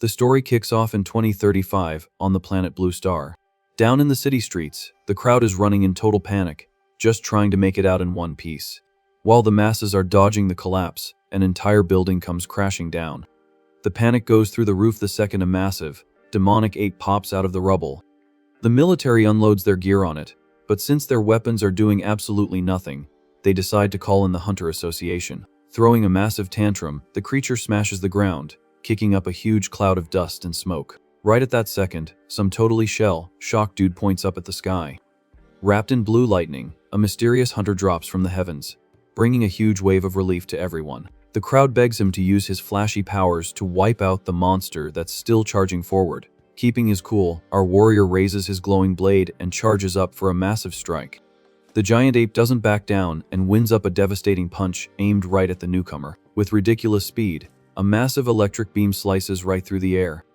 The story kicks off in 2035 on the planet Blue Star. Down in the city streets, the crowd is running in total panic, just trying to make it out in one piece. While the masses are dodging the collapse, an entire building comes crashing down. The panic goes through the roof the second a massive, demonic ape pops out of the rubble. The military unloads their gear on it, but since their weapons are doing absolutely nothing, they decide to call in the Hunter Association. Throwing a massive tantrum, the creature smashes the ground, kicking up a huge cloud of dust and smoke. Right at that second, some totally shocked dude points up at the sky. Wrapped in blue lightning, a mysterious hunter drops from the heavens, bringing a huge wave of relief to everyone. The crowd begs him to use his flashy powers to wipe out the monster that's still charging forward. Keeping his cool, our warrior raises his glowing blade and charges up for a massive strike. The giant ape doesn't back down and wins up a devastating punch aimed right at the newcomer. With ridiculous speed, a massive electric beam slices right through the air.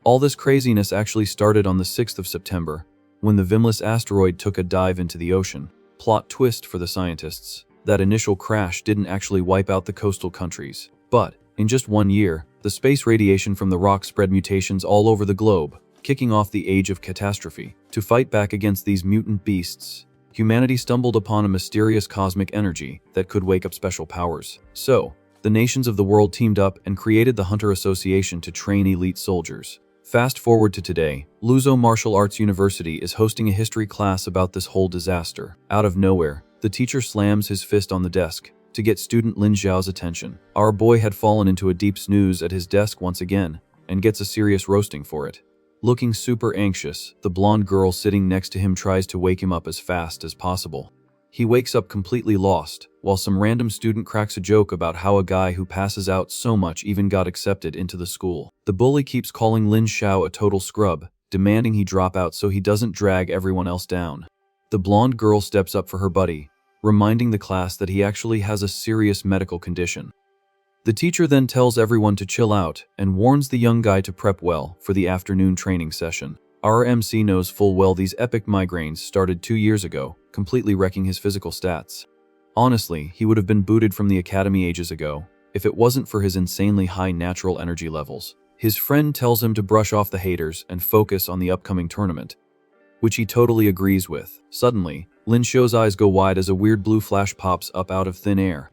All this craziness actually started on the 6th of September, when the Vimless asteroid took a dive into the ocean. Plot twist for the scientists: that initial crash didn't actually wipe out the coastal countries. But, in just 1 year, the space radiation from the rock spread mutations all over the globe, kicking off the age of catastrophe. To fight back against these mutant beasts, humanity stumbled upon a mysterious cosmic energy that could wake up special powers. So, the nations of the world teamed up and created the Hunter Association to train elite soldiers. Fast forward to today, Luzo Martial Arts University is hosting a history class about this whole disaster. Out of nowhere, the teacher slams his fist on the desk to get student Lin Xiao's attention. Our boy had fallen into a deep snooze at his desk once again, and gets a serious roasting for it. Looking super anxious, the blonde girl sitting next to him tries to wake him up as fast as possible. He wakes up completely lost, while some random student cracks a joke about how a guy who passes out so much even got accepted into the school. The bully keeps calling Lin Xiao a total scrub, demanding he drop out so he doesn't drag everyone else down. The blonde girl steps up for her buddy, reminding the class that he actually has a serious medical condition. The teacher then tells everyone to chill out and warns the young guy to prep well for the afternoon training session. Our MC knows full well these epic migraines started 2 years ago, completely wrecking his physical stats. Honestly, he would have been booted from the academy ages ago, if it wasn't for his insanely high natural energy levels. His friend tells him to brush off the haters and focus on the upcoming tournament, which he totally agrees with. Suddenly, Lin Xiao's eyes go wide as a weird blue flash pops up out of thin air.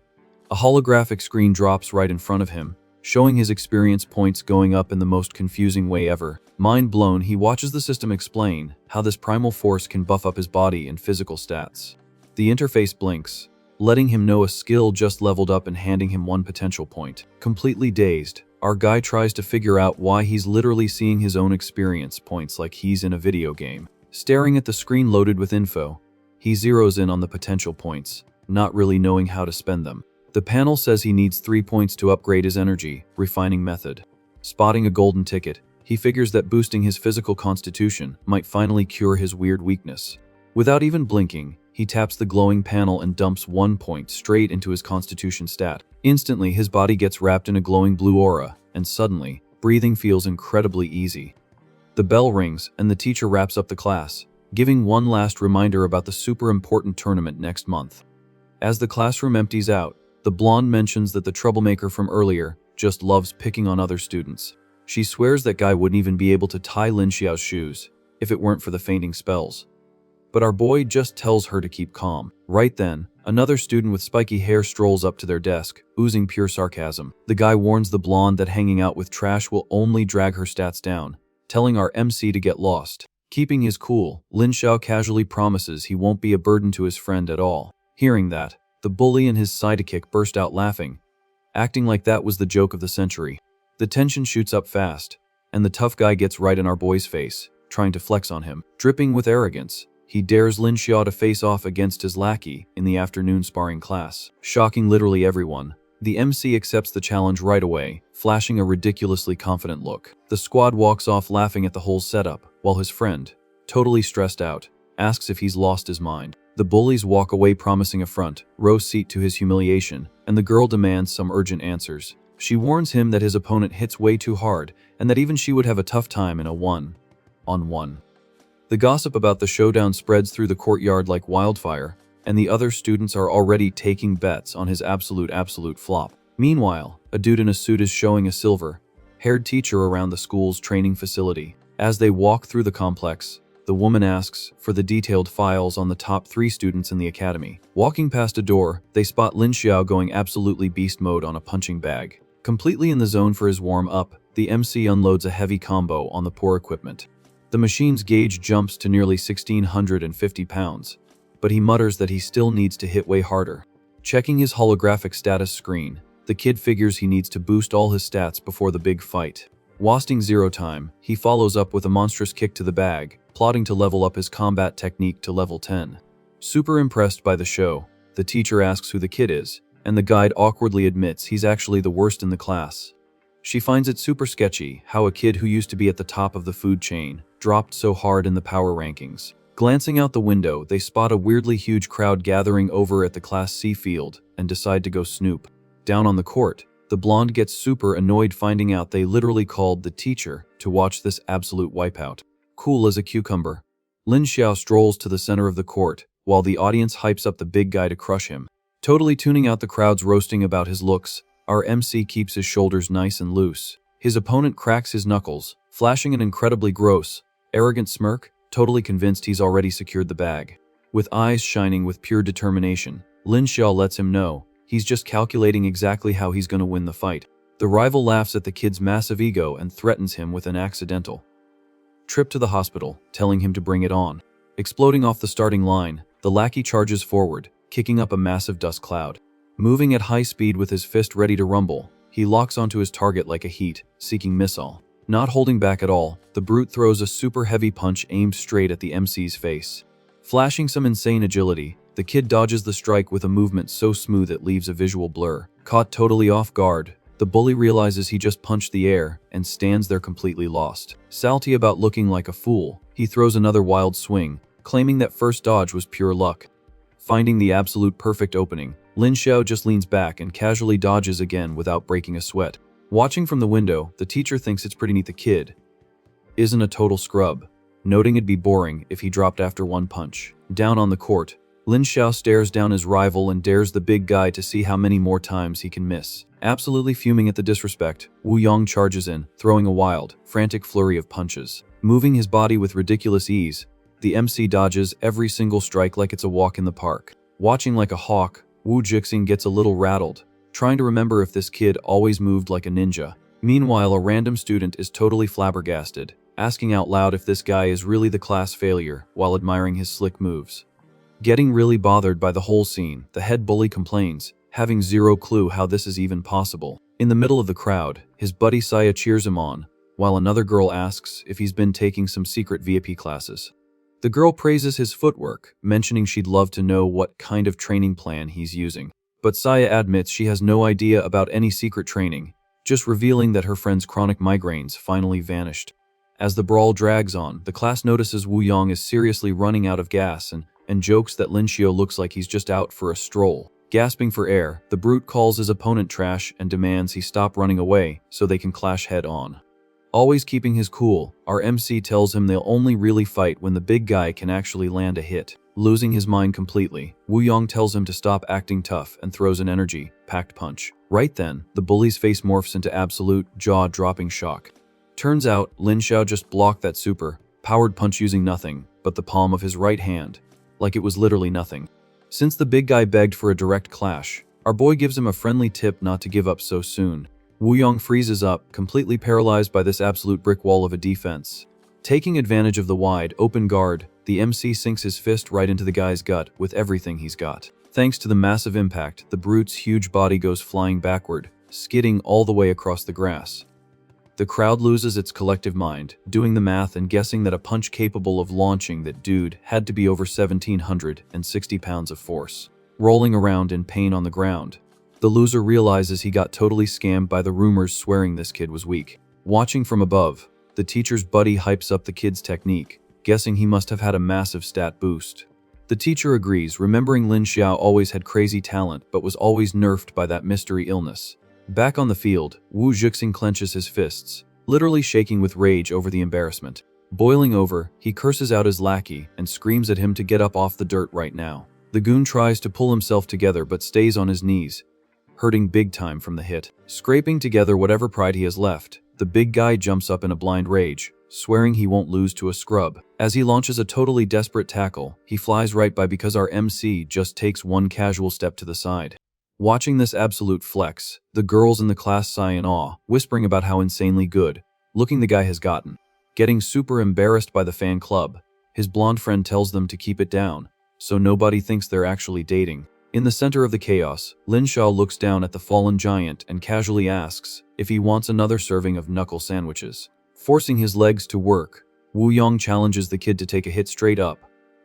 A holographic screen drops right in front of him, showing his experience points going up in the most confusing way ever. Mind blown, he watches the system explain how this primal force can buff up his body and physical stats. The interface blinks, letting him know a skill just leveled up and handing him 1 potential point. Completely dazed, our guy tries to figure out why he's literally seeing his own experience points like he's in a video game. Staring at the screen loaded with info, he zeroes in on the potential points, not really knowing how to spend them. The panel says he needs 3 points to upgrade his energy refining method. Spotting a golden ticket, he figures that boosting his physical constitution might finally cure his weird weakness. Without even blinking, he taps the glowing panel and dumps 1 point straight into his constitution stat. Instantly, his body gets wrapped in a glowing blue aura, and suddenly, breathing feels incredibly easy. The bell rings, and the teacher wraps up the class, giving one last reminder about the super important tournament next month. As the classroom empties out, the blonde mentions that the troublemaker from earlier just loves picking on other students. She swears that guy wouldn't even be able to tie Lin Xiao's shoes if it weren't for the fainting spells. But our boy just tells her to keep calm. Right then, another student with spiky hair strolls up to their desk, oozing pure sarcasm. The guy warns the blonde that hanging out with trash will only drag her stats down, telling our MC to get lost. Keeping his cool, Lin Xiao casually promises he won't be a burden to his friend at all. Hearing that, the bully and his sidekick burst out laughing, acting like that was the joke of the century. The tension shoots up fast, and the tough guy gets right in our boy's face, trying to flex on him. Dripping with arrogance, he dares Lin Xiao to face off against his lackey in the afternoon sparring class. Shocking literally everyone, the MC accepts the challenge right away, flashing a ridiculously confident look. The squad walks off laughing at the whole setup, while his friend, totally stressed out, asks if he's lost his mind. The bullies walk away promising a front row seat to his humiliation, and the girl demands some urgent answers. She warns him that his opponent hits way too hard, and that even she would have a tough time in a one-on-one. The gossip about the showdown spreads through the courtyard like wildfire, and the other students are already taking bets on his absolute flop. Meanwhile, a dude in a suit is showing a silver, haired teacher around the school's training facility. As they walk through the complex, the woman asks for the detailed files on the top 3 students in the academy. Walking past a door, they spot Lin Xiao going absolutely beast mode on a punching bag. Completely in the zone for his warm-up, the MC unloads a heavy combo on the poor equipment. The machine's gauge jumps to nearly 1,650 pounds, but he mutters that he still needs to hit way harder. Checking his holographic status screen, the kid figures he needs to boost all his stats before the big fight. Wasting zero time, he follows up with a monstrous kick to the bag, plotting to level up his combat technique to level 10. Super impressed by the show, the teacher asks who the kid is, and the guide awkwardly admits he's actually the worst in the class. She finds it super sketchy how a kid who used to be at the top of the food chain dropped so hard in the power rankings. Glancing out the window, they spot a weirdly huge crowd gathering over at the Class C field and decide to go snoop. Down on the court, the blonde gets super annoyed finding out they literally called the teacher to watch this absolute wipeout. Cool as a cucumber, Lin Xiao strolls to the center of the court while the audience hypes up the big guy to crush him. Totally tuning out the crowd's roasting about his looks, our MC keeps his shoulders nice and loose. His opponent cracks his knuckles, flashing an incredibly gross, arrogant smirk, totally convinced he's already secured the bag. With eyes shining with pure determination, Lin Xiao lets him know he's just calculating exactly how he's going to win the fight. The rival laughs at the kid's massive ego and threatens him with an accidental trip to the hospital, telling him to bring it on. Exploding off the starting line, the lackey charges forward, kicking up a massive dust cloud. Moving at high speed with his fist ready to rumble, he locks onto his target like a heat-seeking missile. Not holding back at all, the brute throws a super heavy punch aimed straight at the MC's face. Flashing some insane agility, the kid dodges the strike with a movement so smooth it leaves a visual blur. Caught totally off guard, the bully realizes he just punched the air and stands there completely lost. Salty about looking like a fool, he throws another wild swing, claiming that first dodge was pure luck. Finding the absolute perfect opening, Lin Xiao just leans back and casually dodges again without breaking a sweat. Watching from the window, the teacher thinks it's pretty neat the kid isn't a total scrub, noting it'd be boring if he dropped after one punch. Down on the court, Lin Xiao stares down his rival and dares the big guy to see how many more times he can miss. Absolutely fuming at the disrespect, Wu Yong charges in, throwing a wild, frantic flurry of punches. Moving his body with ridiculous ease, the MC dodges every single strike like it's a walk in the park. Watching like a hawk, Wu Jixing gets a little rattled, trying to remember if this kid always moved like a ninja. Meanwhile, a random student is totally flabbergasted, asking out loud if this guy is really the class failure while admiring his slick moves. Getting really bothered by the whole scene, the head bully complains, having zero clue how this is even possible. In the middle of the crowd, his buddy Saya cheers him on, while another girl asks if he's been taking some secret VIP classes. The girl praises his footwork, mentioning she'd love to know what kind of training plan he's using. But Saya admits she has no idea about any secret training, just revealing that her friend's chronic migraines finally vanished. As the brawl drags on, the class notices Wu Yong is seriously running out of gas and jokes that Lin Xiao looks like he's just out for a stroll. Gasping for air, the brute calls his opponent trash and demands he stop running away so they can clash head on. Always keeping his cool, our MC tells him they'll only really fight when the big guy can actually land a hit. Losing his mind completely, Wu Yong tells him to stop acting tough and throws an energy-packed punch. Right then, the bully's face morphs into absolute, jaw-dropping shock. Turns out, Lin Xiao just blocked that super-powered punch using nothing but the palm of his right hand, like it was literally nothing. Since the big guy begged for a direct clash, our boy gives him a friendly tip not to give up so soon. Wu Yong freezes up, completely paralyzed by this absolute brick wall of a defense. Taking advantage of the wide, open guard, the MC sinks his fist right into the guy's gut with everything he's got. Thanks to the massive impact, the brute's huge body goes flying backward, skidding all the way across the grass. The crowd loses its collective mind, doing the math and guessing that a punch capable of launching that dude had to be over 1,760 pounds of force. Rolling around in pain on the ground, the loser realizes he got totally scammed by the rumors swearing this kid was weak. Watching from above, the teacher's buddy hypes up the kid's technique, guessing he must have had a massive stat boost. The teacher agrees, remembering Lin Xiao always had crazy talent but was always nerfed by that mystery illness. Back on the field, Wu Jixing clenches his fists, literally shaking with rage over the embarrassment. Boiling over, he curses out his lackey and screams at him to get up off the dirt right now. The goon tries to pull himself together but stays on his knees, hurting big time from the hit. Scraping together whatever pride he has left, The big guy jumps up in a blind rage, swearing he won't lose to a scrub. As he launches a totally desperate tackle, he flies right by because our MC just takes one casual step to the side. Watching this absolute flex, the girls in the class sigh in awe, whispering about how insanely good looking the guy has gotten. Getting super embarrassed by the fan club, his blonde friend tells them to keep it down, so nobody thinks they're actually dating. In the center of the chaos, Lin Xiao looks down at the fallen giant and casually asks if he wants another serving of knuckle sandwiches. Forcing his legs to work, Wu Yong challenges the kid to take a hit straight up,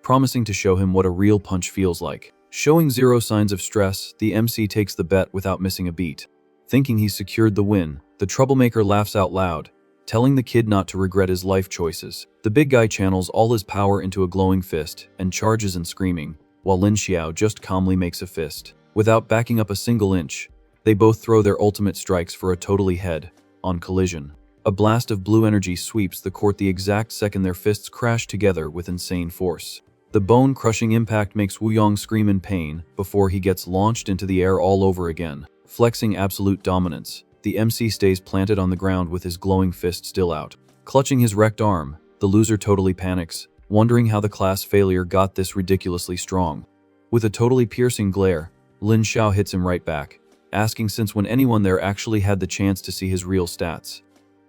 promising to show him what a real punch feels like. Showing zero signs of stress, the MC takes the bet without missing a beat. Thinking he's secured the win, the troublemaker laughs out loud, telling the kid not to regret his life choices. The big guy channels all his power into a glowing fist and charges and screaming, while Lin Xiao just calmly makes a fist. Without backing up a single inch, they both throw their ultimate strikes for a totally head-on collision. A blast of blue energy sweeps the court the exact second their fists crash together with insane force. The bone-crushing impact makes Wu Yong scream in pain before he gets launched into the air all over again. Flexing absolute dominance, the MC stays planted on the ground with his glowing fist still out. Clutching his wrecked arm, the loser totally panics, wondering how the class failure got this ridiculously strong. With a totally piercing glare, Lin Xiao hits him right back, asking since when anyone there actually had the chance to see his real stats.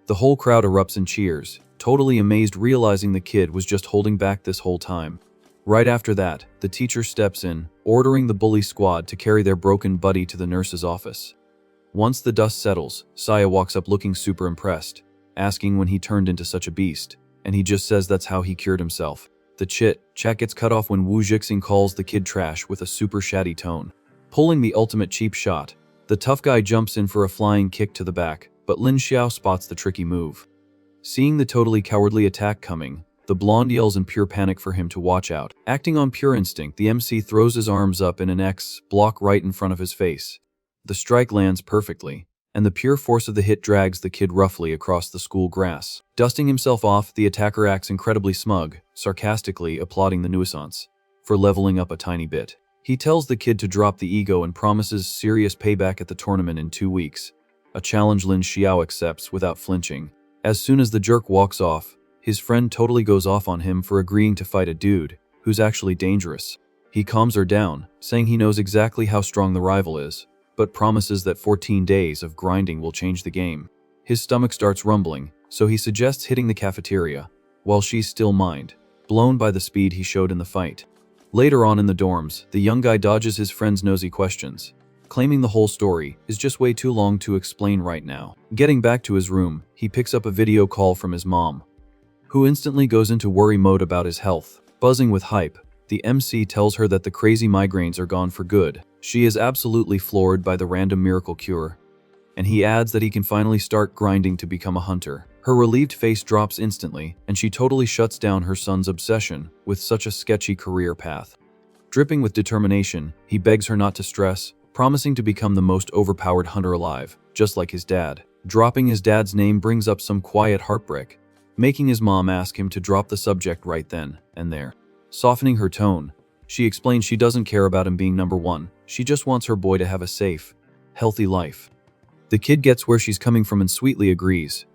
The whole crowd erupts in cheers, totally amazed realizing the kid was just holding back this whole time. Right after that, the teacher steps in, ordering the bully squad to carry their broken buddy to the nurse's office. Once the dust settles, Saya walks up looking super impressed, asking when he turned into such a beast, and he just says that's how he cured himself. The chat gets cut off when Wu Jixing calls the kid trash with a super shady tone. Pulling the ultimate cheap shot, the tough guy jumps in for a flying kick to the back, but Lin Xiao spots the tricky move. Seeing the totally cowardly attack coming, the blonde yells in pure panic for him to watch out. Acting on pure instinct, the MC throws his arms up in an X block right in front of his face. The strike lands perfectly, and the pure force of the hit drags the kid roughly across the school grass. Dusting himself off, the attacker acts incredibly smug, sarcastically applauding the nuisance for leveling up a tiny bit. He tells the kid to drop the ego and promises serious payback at the tournament in 2 weeks, a challenge Lin Xiao accepts without flinching. As soon as the jerk walks off, his friend totally goes off on him for agreeing to fight a dude who's actually dangerous. He calms her down, saying he knows exactly how strong the rival is, but promises that 14 days of grinding will change the game. His stomach starts rumbling, so he suggests hitting the cafeteria, while she's still blown by the speed he showed in the fight. Later on in the dorms, the young guy dodges his friend's nosy questions, claiming the whole story is just way too long to explain right now. Getting back to his room, he picks up a video call from his mom, who instantly goes into worry mode about his health. Buzzing with hype, the MC tells her that the crazy migraines are gone for good. She is absolutely floored by the random miracle cure, and he adds that he can finally start grinding to become a hunter. Her relieved face drops instantly, and she totally shuts down her son's obsession with such a sketchy career path. Dripping with determination, he begs her not to stress, promising to become the most overpowered hunter alive, just like his dad. Dropping his dad's name brings up some quiet heartbreak, making his mom ask him to drop the subject right then and there. Softening her tone, she explains she doesn't care about him being number one, she just wants her boy to have a safe, healthy life. The kid gets where she's coming from and sweetly agrees,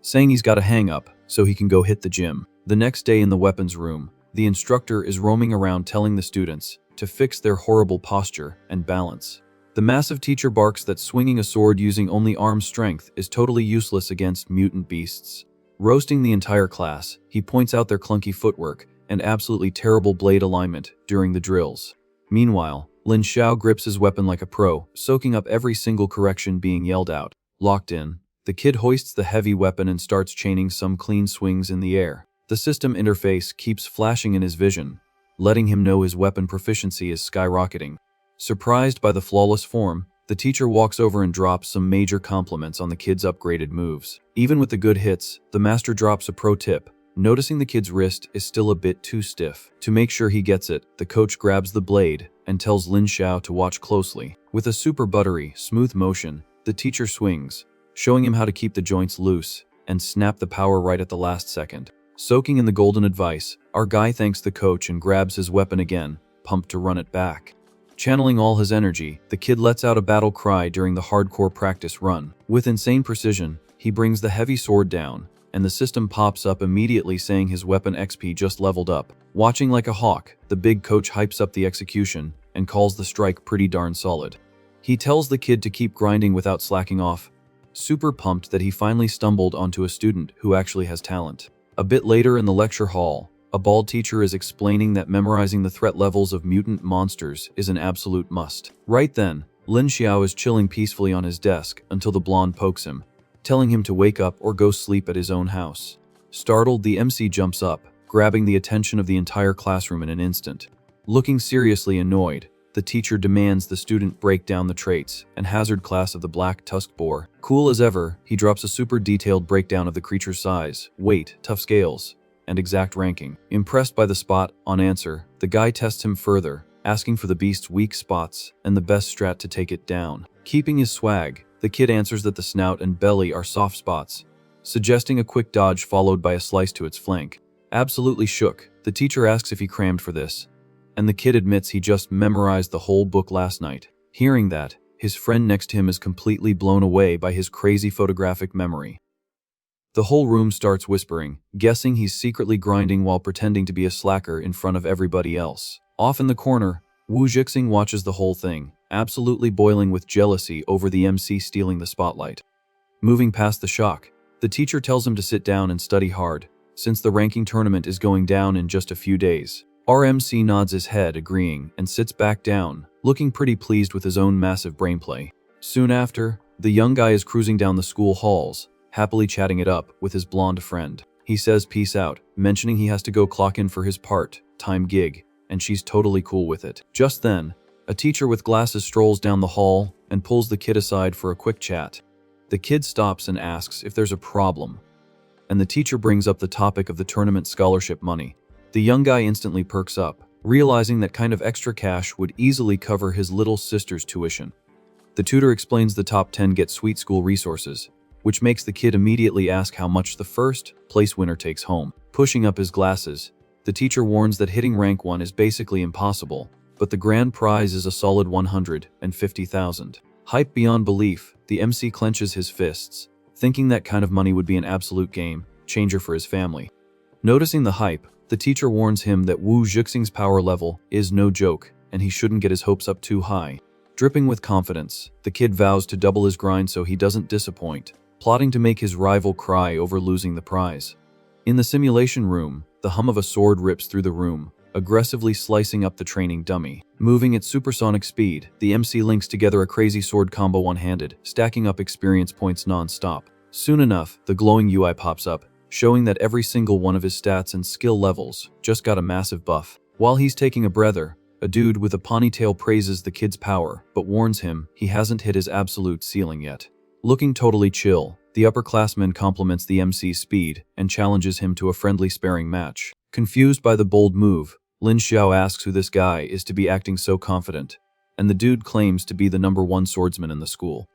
saying he's got a hang-up so he can go hit the gym. The next day in the weapons room, the instructor is roaming around telling the students to fix their horrible posture and balance. The massive teacher barks that swinging a sword using only arm strength is totally useless against mutant beasts. Roasting the entire class, he points out their clunky footwork and absolutely terrible blade alignment during the drills. Meanwhile, Lin Xiao grips his weapon like a pro, soaking up every single correction being yelled out. Locked in, the kid hoists the heavy weapon and starts chaining some clean swings in the air. The system interface keeps flashing in his vision, letting him know his weapon proficiency is skyrocketing. Surprised by the flawless form, the teacher walks over and drops some major compliments on the kid's upgraded moves. Even with the good hits, the master drops a pro tip, noticing the kid's wrist is still a bit too stiff. To make sure he gets it, the coach grabs the blade and tells Lin Xiao to watch closely. With a super buttery, smooth motion, the teacher swings, showing him how to keep the joints loose and snap the power right at the last second. Soaking in the golden advice, our guy thanks the coach and grabs his weapon again, pumped to run it back. Channeling all his energy, the kid lets out a battle cry during the hardcore practice run. With insane precision, He brings the heavy sword down, and the system pops up immediately saying his weapon XP just leveled up. Watching like a hawk, the big coach hypes up the execution and calls the strike pretty darn solid. He tells the kid to keep grinding without slacking off, super pumped that he finally stumbled onto a student who actually has talent. A bit later in the lecture hall, a bald teacher is explaining that memorizing the threat levels of mutant monsters is an absolute must. Right then, Lin Xiao is chilling peacefully on his desk until the blonde pokes him, telling him to wake up or go sleep at his own house. Startled, the MC jumps up, grabbing the attention of the entire classroom in an instant. Looking seriously annoyed, the teacher demands the student break down the traits and hazard class of the black tusked boar. Cool as ever, he drops a super detailed breakdown of the creature's size, weight, tough scales, and exact ranking. Impressed by the spot on answer, the guy tests him further, asking for the beast's weak spots and the best strat to take it down. Keeping his swag, the kid answers that the snout and belly are soft spots, suggesting a quick dodge followed by a slice to its flank. Absolutely shook, the teacher asks if he crammed for this, and the kid admits he just memorized the whole book last night. Hearing that, his friend next to him is completely blown away by his crazy photographic memory. The whole room starts whispering, guessing he's secretly grinding while pretending to be a slacker in front of everybody else. Off in the corner, Wu Jixing watches the whole thing, absolutely boiling with jealousy over the MC stealing the spotlight. Moving past the shock, the teacher tells him to sit down and study hard, since the ranking tournament is going down in just a few days. Our MC nods his head, agreeing, and sits back down, looking pretty pleased with his own massive brainplay. Soon after, the young guy is cruising down the school halls, happily chatting it up with his blonde friend. He says peace out, mentioning he has to go clock in for his part-time gig, and she's totally cool with it. Just then, a teacher with glasses strolls down the hall and pulls the kid aside for a quick chat. The kid stops and asks if there's a problem, and the teacher brings up the topic of the tournament scholarship money. The young guy instantly perks up, realizing that kind of extra cash would easily cover his little sister's tuition. The tutor explains the top 10 get sweet school resources, which makes the kid immediately ask how much the first place winner takes home. Pushing up his glasses, the teacher warns that hitting rank 1 is basically impossible, but the grand prize is a solid 150,000. Hyped beyond belief, the MC clenches his fists, thinking that kind of money would be an absolute game changer for his family. Noticing the hype, the teacher warns him that Wu Jixing's power level is no joke, and he shouldn't get his hopes up too high. Dripping with confidence, the kid vows to double his grind so he doesn't disappoint, plotting to make his rival cry over losing the prize. In the simulation room, the hum of a sword rips through the room, aggressively slicing up the training dummy. Moving at supersonic speed, the MC links together a crazy sword combo one-handed, stacking up experience points non-stop. Soon enough, the glowing UI pops up, showing that every single one of his stats and skill levels just got a massive buff. While he's taking a breather, a dude with a ponytail praises the kid's power, but warns him he hasn't hit his absolute ceiling yet. Looking totally chill, the upperclassman compliments the MC's speed and challenges him to a friendly sparring match. Confused by the bold move, Lin Xiao asks who this guy is to be acting so confident, and the dude claims to be the #1 swordsman in the school.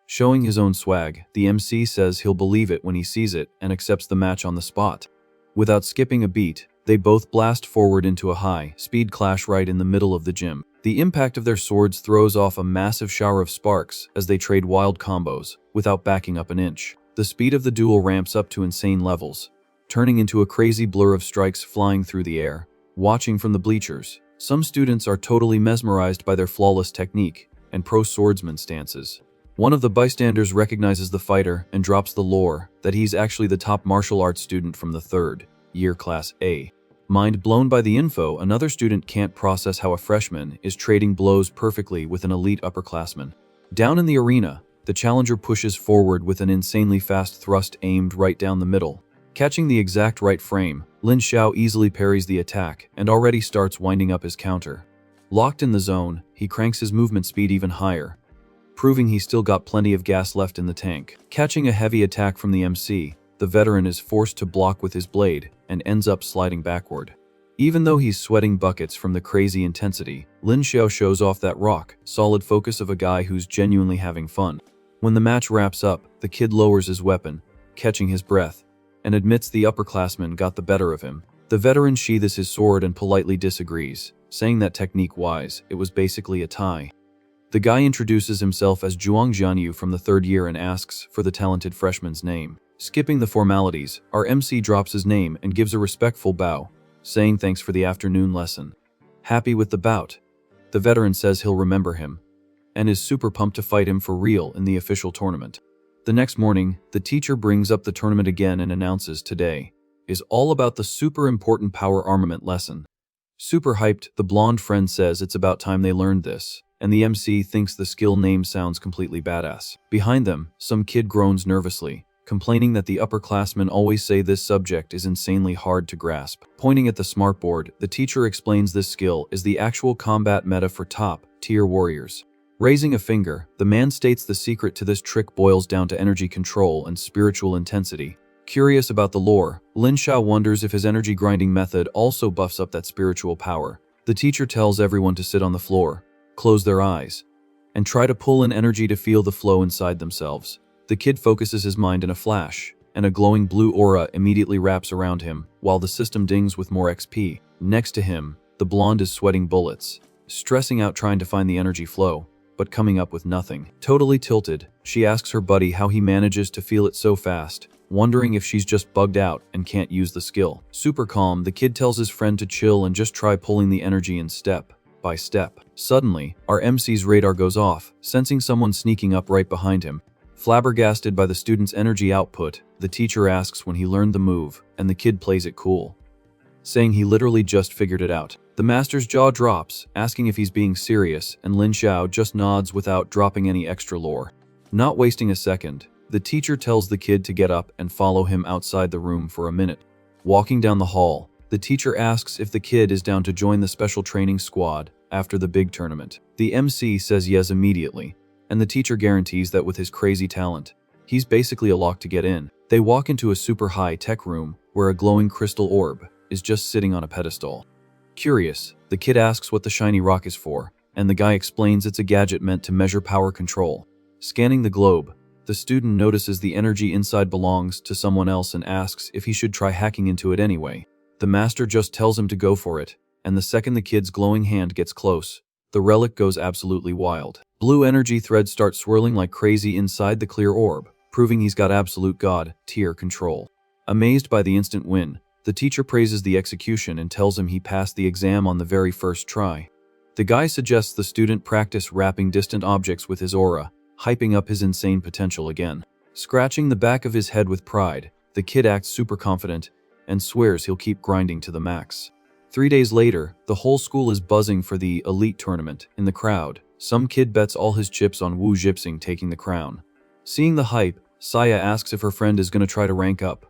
Showing his own swag, the MC says he'll believe it when he sees it and accepts the match on the spot. Without skipping a beat, they both blast forward into a high-speed clash right in the middle of the gym. The impact of their swords throws off a massive shower of sparks as they trade wild combos, without backing up an inch. The speed of the duel ramps up to insane levels, turning into a crazy blur of strikes flying through the air. Watching from the bleachers, some students are totally mesmerized by their flawless technique and pro swordsman stances. One of the bystanders recognizes the fighter and drops the lore that he's actually the top martial arts student from the 3rd year class A. Mind blown by the info, another student can't process how a freshman is trading blows perfectly with an elite upperclassman. Down in the arena, the challenger pushes forward with an insanely fast thrust aimed right down the middle. Catching the exact right frame, Lin Xiao easily parries the attack and already starts winding up his counter. Locked in the zone, he cranks his movement speed even higher, proving he's still got plenty of gas left in the tank. Catching a heavy attack from the MC, the veteran is forced to block with his blade and ends up sliding backward. Even though he's sweating buckets from the crazy intensity, Lin Xiao shows off that rock-solid focus of a guy who's genuinely having fun. When the match wraps up, the kid lowers his weapon, catching his breath, and admits the upperclassman got the better of him. The veteran sheathes his sword and politely disagrees, saying that technique-wise, it was basically a tie. The guy introduces himself as Zhuang Jianyu from the 3rd year and asks for the talented freshman's name. Skipping the formalities, our MC drops his name and gives a respectful bow, saying thanks for the afternoon lesson. Happy with the bout, the veteran says he'll remember him, and is super pumped to fight him for real in the official tournament. The next morning, the teacher brings up the tournament again and announces today is all about the super important power armament lesson. Super hyped, the blonde friend says it's about time they learned this, and the MC thinks the skill name sounds completely badass. Behind them, some kid groans nervously, complaining that the upperclassmen always say this subject is insanely hard to grasp. Pointing at the smartboard, the teacher explains this skill is the actual combat meta for top-tier warriors. Raising a finger, the man states the secret to this trick boils down to energy control and spiritual intensity. Curious about the lore, Lin Xiao wonders if his energy grinding method also buffs up that spiritual power. The teacher tells everyone to sit on the floor, close their eyes, and try to pull in energy to feel the flow inside themselves. The kid focuses his mind in a flash, and a glowing blue aura immediately wraps around him, while the system dings with more XP. Next to him, the blonde is sweating bullets, stressing out trying to find the energy flow, but coming up with nothing. Totally tilted, she asks her buddy how he manages to feel it so fast, wondering if she's just bugged out and can't use the skill. Super calm, the kid tells his friend to chill and just try pulling the energy in step by step. Suddenly, our MC's radar goes off, sensing someone sneaking up right behind him. Flabbergasted by the student's energy output, the teacher asks when he learned the move, and the kid plays it cool, saying he literally just figured it out. The master's jaw drops, asking if he's being serious, and Lin Xiao just nods without dropping any extra lore. Not wasting a second, the teacher tells the kid to get up and follow him outside the room for a minute. Walking down the hall, the teacher asks if the kid is down to join the special training squad after the big tournament. The MC says yes immediately, and the teacher guarantees that with his crazy talent, he's basically a lock to get in. They walk into a super high-tech room where a glowing crystal orb is just sitting on a pedestal. Curious, the kid asks what the shiny rock is for, and the guy explains it's a gadget meant to measure power control. Scanning the globe, the student notices the energy inside belongs to someone else and asks if he should try hacking into it anyway. The master just tells him to go for it, and the second the kid's glowing hand gets close, the relic goes absolutely wild. Blue energy threads start swirling like crazy inside the clear orb, proving he's got absolute god-tier control. Amazed by the instant win, the teacher praises the execution and tells him he passed the exam on the very first try. The guy suggests the student practice wrapping distant objects with his aura, hyping up his insane potential again. Scratching the back of his head with pride, the kid acts super confident and swears he'll keep grinding to the max. 3 days later, the whole school is buzzing for the elite tournament. In the crowd, some kid bets all his chips on Wu Jipsing taking the crown. Seeing the hype, Saya asks if her friend is going to try to rank up,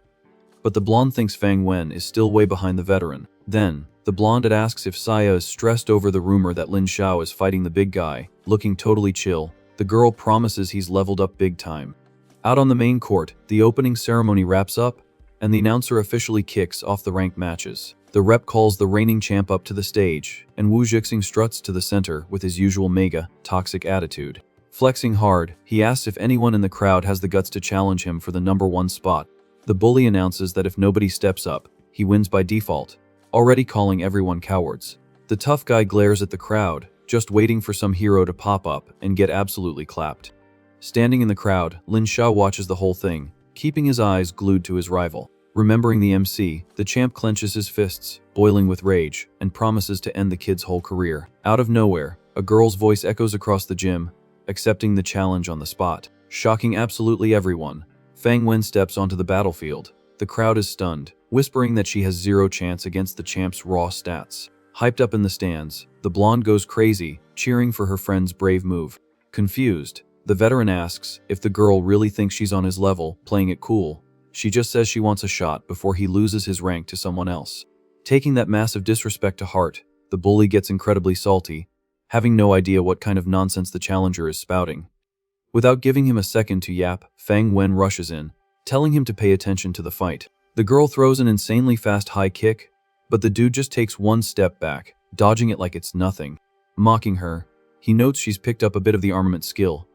but the blonde thinks Fang Wen is still way behind the veteran. Then, the blonde asks if Saya is stressed over the rumor that Lin Xiao is fighting the big guy. Looking totally chill, the girl promises he's leveled up big time. Out on the main court, the opening ceremony wraps up, and the announcer officially kicks off the ranked matches. The rep calls the reigning champ up to the stage, and Wu Jixing struts to the center with his usual mega, toxic attitude. Flexing hard, he asks if anyone in the crowd has the guts to challenge him for the #1 spot. The bully announces that if nobody steps up, he wins by default, already calling everyone cowards. The tough guy glares at the crowd, just waiting for some hero to pop up and get absolutely clapped. Standing in the crowd, Lin Xiao watches the whole thing, keeping his eyes glued to his rival. Remembering the MC, the champ clenches his fists, boiling with rage, and promises to end the kid's whole career. Out of nowhere, a girl's voice echoes across the gym, accepting the challenge on the spot. Shocking absolutely everyone, Fang Wen steps onto the battlefield. The crowd is stunned, whispering that she has zero chance against the champ's raw stats. Hyped up in the stands, the blonde goes crazy, cheering for her friend's brave move. Confused, the veteran asks if the girl really thinks she's on his level, playing it cool. She just says she wants a shot before he loses his rank to someone else. Taking that massive disrespect to heart, the bully gets incredibly salty, having no idea what kind of nonsense the challenger is spouting. Without giving him a second to yap, Fang Wen rushes in, telling him to pay attention to the fight. The girl throws an insanely fast high kick, but the dude just takes one step back, dodging it like it's nothing. Mocking her, he notes she's picked up a bit of the armament skill,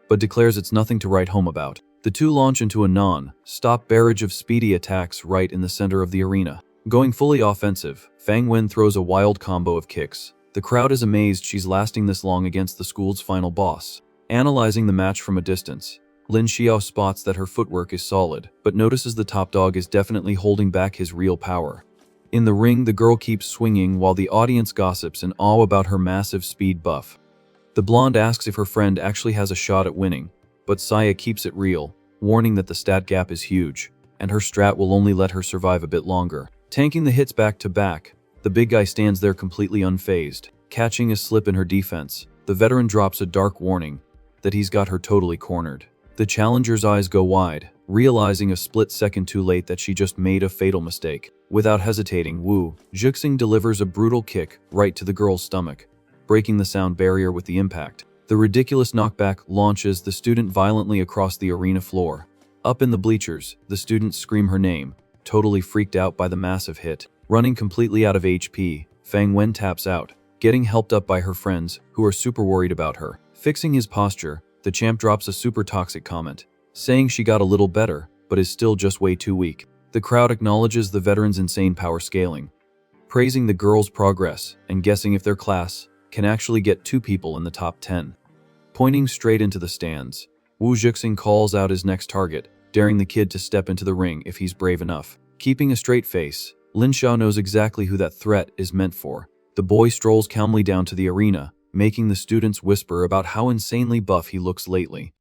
but declares it's nothing to write home about. The two launch into a non-stop barrage of speedy attacks right in the center of the arena. Going fully offensive, Fang Wen throws a wild combo of kicks, The crowd is amazed she's lasting this long against the school's final boss. Analyzing the match from a distance, Lin Xiao spots that her footwork is solid, but notices the top dog is definitely holding back his real power. In the ring, the girl keeps swinging while the audience gossips in awe about her massive speed buff. The blonde asks if her friend actually has a shot at winning, but Saya keeps it real, warning that the stat gap is huge, and her strat will only let her survive a bit longer. Tanking the hits back to back, the big guy stands there completely unfazed. Catching a slip in her defense, the veteran drops a dark warning that he's got her totally cornered. The challenger's eyes go wide, realizing a split second too late that she just made a fatal mistake. Without hesitating, Wu Zhixing delivers a brutal kick right to the girl's stomach, breaking the sound barrier with the impact. The ridiculous knockback launches the student violently across the arena floor. Up in the bleachers, the students scream her name, totally freaked out by the massive hit. Running completely out of HP, Fang Wen taps out, getting helped up by her friends, who are super worried about her. Fixing his posture, the champ drops a super toxic comment, saying she got a little better, but is still just way too weak. The crowd acknowledges the veteran's insane power scaling, praising the girl's progress and guessing if their class can actually get 2 people in the top 10. Pointing straight into the stands, Wu Zhixing calls out his next target, daring the kid to step into the ring if he's brave enough. Keeping a straight face, Lin Xiao knows exactly who that threat is meant for. The boy strolls calmly down to the arena, making the students whisper about how insanely buff he looks lately.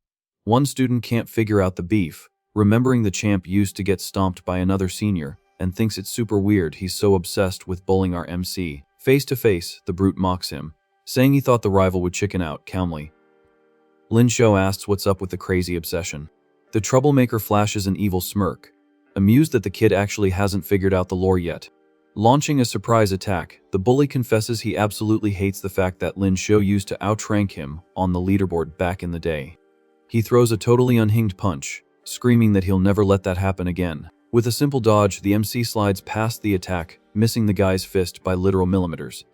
One student can't figure out the beef, remembering the champ used to get stomped by another senior, and thinks it's super weird he's so obsessed with bullying our MC. Face to face, the brute mocks him, saying he thought the rival would chicken out calmly. Lin Xiao asks what's up with the crazy obsession. The troublemaker flashes an evil smirk, amused that the kid actually hasn't figured out the lore yet. Launching a surprise attack, the bully confesses he absolutely hates the fact that Lin Xiao used to outrank him on the leaderboard back in the day. He throws a totally unhinged punch, screaming that he'll never let that happen again. With a simple dodge, the MC slides past the attack, missing the guy's fist by literal millimeters.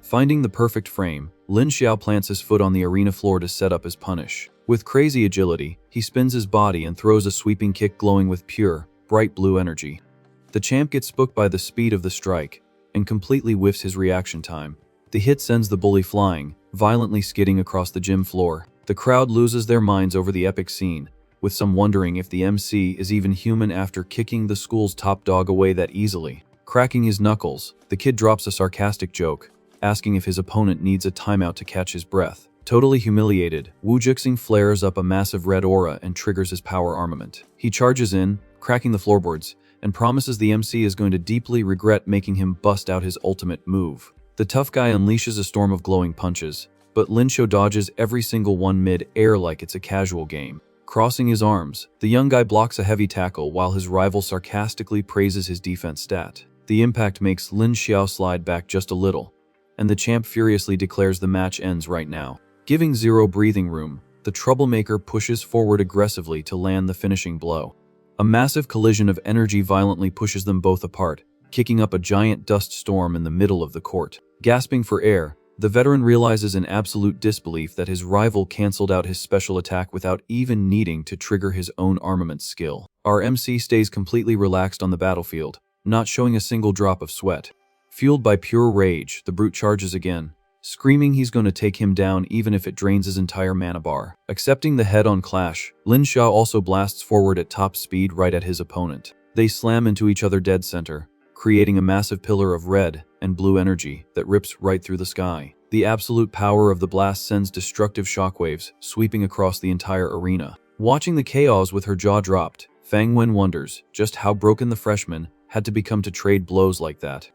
Finding the perfect frame, Lin Xiao plants his foot on the arena floor to set up his punish. With crazy agility, he spins his body and throws a sweeping kick glowing with pure, bright blue energy. The champ gets spooked by the speed of the strike and completely whiffs his reaction time. The hit sends the bully flying, violently skidding across the gym floor. The crowd loses their minds over the epic scene, with some wondering if the MC is even human after kicking the school's top dog away that easily. Cracking his knuckles, the kid drops a sarcastic joke, asking if his opponent needs a timeout to catch his breath. Totally humiliated, Wu Zhixing flares up a massive red aura and triggers his power armament. He charges in, cracking the floorboards, and promises the MC is going to deeply regret making him bust out his ultimate move. The tough guy unleashes a storm of glowing punches, but Lin Xiao dodges every single one mid-air like it's a casual game. Crossing his arms, the young guy blocks a heavy tackle while his rival sarcastically praises his defense stat. The impact makes Lin Xiao slide back just a little, and the champ furiously declares the match ends right now. Giving zero breathing room, the troublemaker pushes forward aggressively to land the finishing blow. A massive collision of energy violently pushes them both apart, kicking up a giant dust storm in the middle of the court. Gasping for air, the veteran realizes in absolute disbelief that his rival cancelled out his special attack without even needing to trigger his own armament skill. Our MC stays completely relaxed on the battlefield, not showing a single drop of sweat. Fueled by pure rage, the brute charges again, screaming he's going to take him down even if it drains his entire mana bar. Accepting the head-on clash, Lin Xiao also blasts forward at top speed right at his opponent. They slam into each other dead center, creating a massive pillar of red and blue energy that rips right through the sky. The absolute power of the blast sends destructive shockwaves sweeping across the entire arena. Watching the chaos with her jaw dropped, Fang Wen wonders just how broken the freshman had to become to trade blows like that.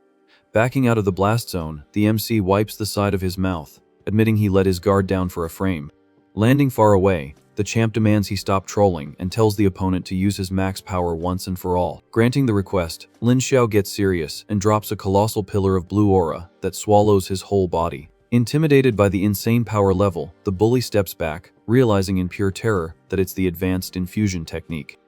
Backing out of the blast zone, the MC wipes the side of his mouth, admitting he let his guard down for a frame. Landing far away, the champ demands he stop trolling and tells the opponent to use his max power once and for all. Granting the request, Lin Xiao gets serious and drops a colossal pillar of blue aura that swallows his whole body. Intimidated by the insane power level, the bully steps back, realizing in pure terror that it's the advanced infusion technique.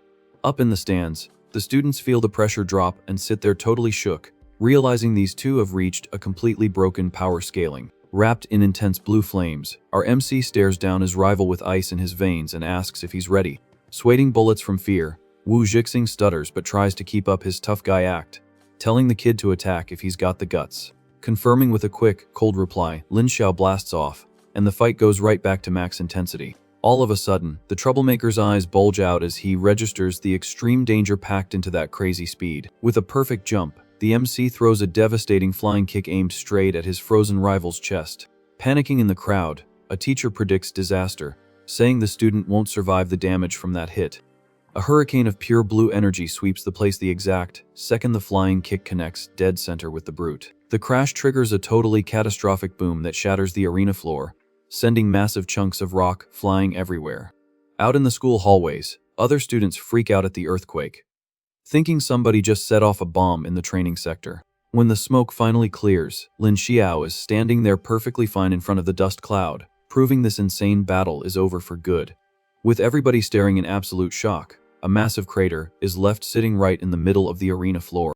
Up in the stands, the students feel the pressure drop and sit there totally shook, realizing these two have reached a completely broken power scaling. Wrapped in intense blue flames, our MC stares down his rival with ice in his veins and asks if he's ready. Sweating bullets from fear, Wu Zhixing stutters but tries to keep up his tough guy act, telling the kid to attack if he's got the guts. Confirming with a quick, cold reply, Lin Xiao blasts off, and the fight goes right back to max intensity. All of a sudden, the troublemaker's eyes bulge out as he registers the extreme danger packed into that crazy speed. With a perfect jump, the MC throws a devastating flying kick aimed straight at his frozen rival's chest. Panicking in the crowd, a teacher predicts disaster, saying the student won't survive the damage from that hit. A hurricane of pure blue energy sweeps the place the exact second the flying kick connects dead center with the brute. The crash triggers a totally catastrophic boom that shatters the arena floor, sending massive chunks of rock flying everywhere. Out in the school hallways, other students freak out at the earthquake, thinking somebody just set off a bomb in the training sector. When the smoke finally clears, Lin Xiao is standing there perfectly fine in front of the dust cloud, proving this insane battle is over for good. With everybody staring in absolute shock, a massive crater is left sitting right in the middle of the arena floor.